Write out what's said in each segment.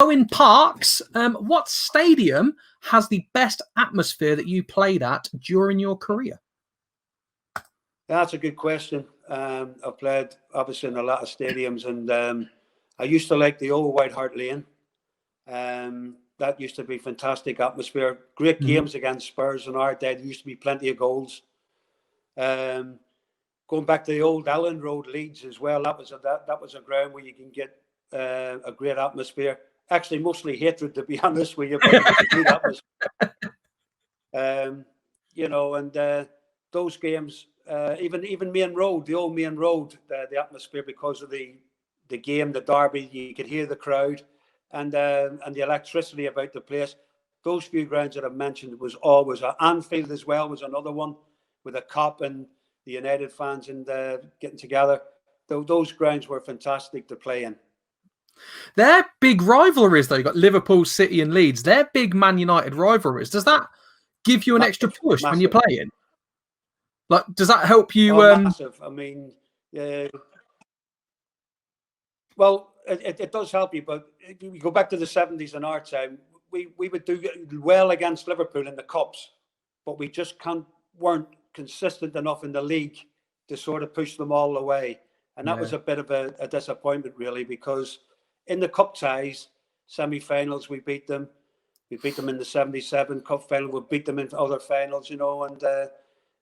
In parks, what stadium has the best atmosphere that you played at during your career? That's a good question. I've played obviously in a lot of stadiums, and I used to like the old White Hart Lane. That used to be fantastic atmosphere. Great games against Spurs in our day. There used to be plenty of goals. Going back to the old Allen Road, Leeds as well. That was a ground where you can get a great atmosphere. Actually, mostly hatred, to be honest with you, but it was a good atmosphere. And those games, even Main Road, the old Main Road, the atmosphere because of the game, the derby, you could hear the crowd, and the electricity about the place. Those few grounds that I've mentioned was always Anfield as well was another one with a Cop and the United fans and getting together. Those grounds were fantastic to play in. They're big rivalries, though. You've got Liverpool, City, and Leeds. They're big Man United rivalries. Does that give you an extra push when you're playing? Like, does that help you? Massive. I mean, well, it does help you, but if you go back to the 70s in our time, we would do well against Liverpool in the Cups, but we just weren't consistent enough in the league to sort of push them all away. And that was a bit of a disappointment, really, because in the cup ties, semi-finals, we beat them. We beat them in the 77 cup final. We beat them in other finals, and,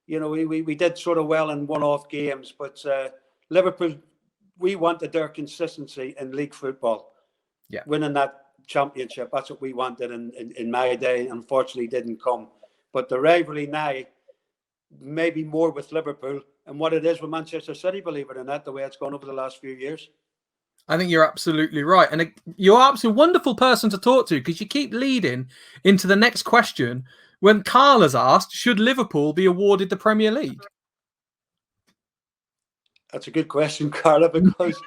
we did sort of well in one-off games. But Liverpool, we wanted their consistency in league football. Yeah. Winning that championship, that's what we wanted in my day. Unfortunately, didn't come. But the rivalry now, maybe more with Liverpool and what it is with Manchester City, believe it or not, the way it's gone over the last few years. I think you're absolutely right. And you're absolutely a wonderful person to talk to because you keep leading into the next question when Carl has asked, should Liverpool be awarded the Premier League? That's a good question, Carla, because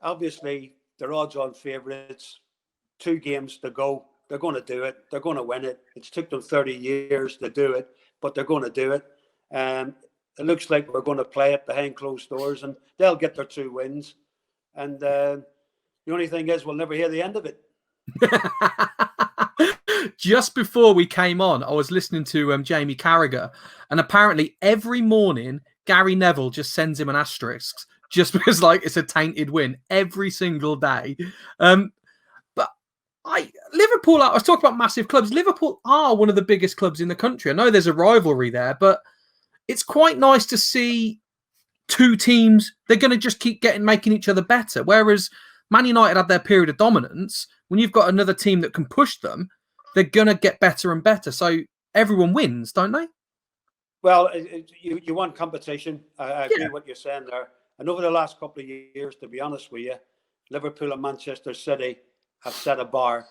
obviously they're odds-on favourites. 2 games to go. They're going to do it. They're going to win it. It's took them 30 years to do it, but they're going to do it. It looks like we're going to play it behind closed doors, and they'll get their 2 wins. And the only thing is, we'll never hear the end of it. Just before we came on, I was listening to Jamie Carragher, and apparently every morning Gary Neville just sends him an asterisk just because, like, it's a tainted win every single day. But Liverpool, I was talking about massive clubs. Liverpool are one of the biggest clubs in the country. I know there's a rivalry there, but it's quite nice to see 2 teams. They're going to just keep making each other better. Whereas Man United had their period of dominance. When you've got another team that can push them, they're going to get better and better. So everyone wins, don't they? Well, you want competition. I agree with what you're saying there. And over the last couple of years, to be honest with you, Liverpool and Manchester City have set a bar.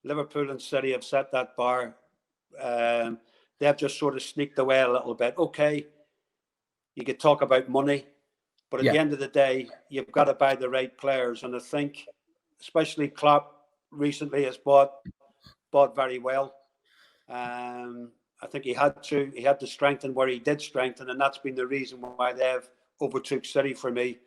Liverpool and City have set that bar. They have just sort of sneaked away a little bit. Okay, you could talk about money, but at the end of the day, you've got to buy the right players. And I think, especially Klopp recently has bought very well. I think he had to strengthen where he did strengthen, and that's been the reason why they've overtook City for me.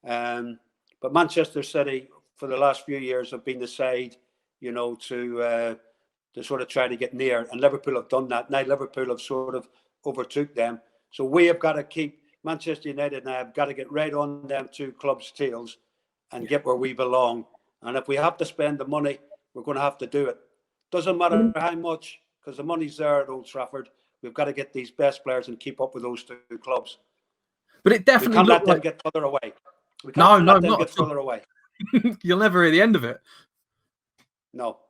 But Manchester City, for the last few years, have been the side, to sort of try to get near, and Liverpool have done that. Now Liverpool have sort of overtook them. So we have got to keep, Manchester United and I have got to get right on them 2 clubs' tails and get where we belong. And if we have to spend the money, we're going to have to do it. Doesn't matter how much, because the money's there at Old Trafford. We've got to get these best players and keep up with those 2 clubs. But it definitely we can't let them get further away. We can't let them get further away. You'll never hear the end of it. No.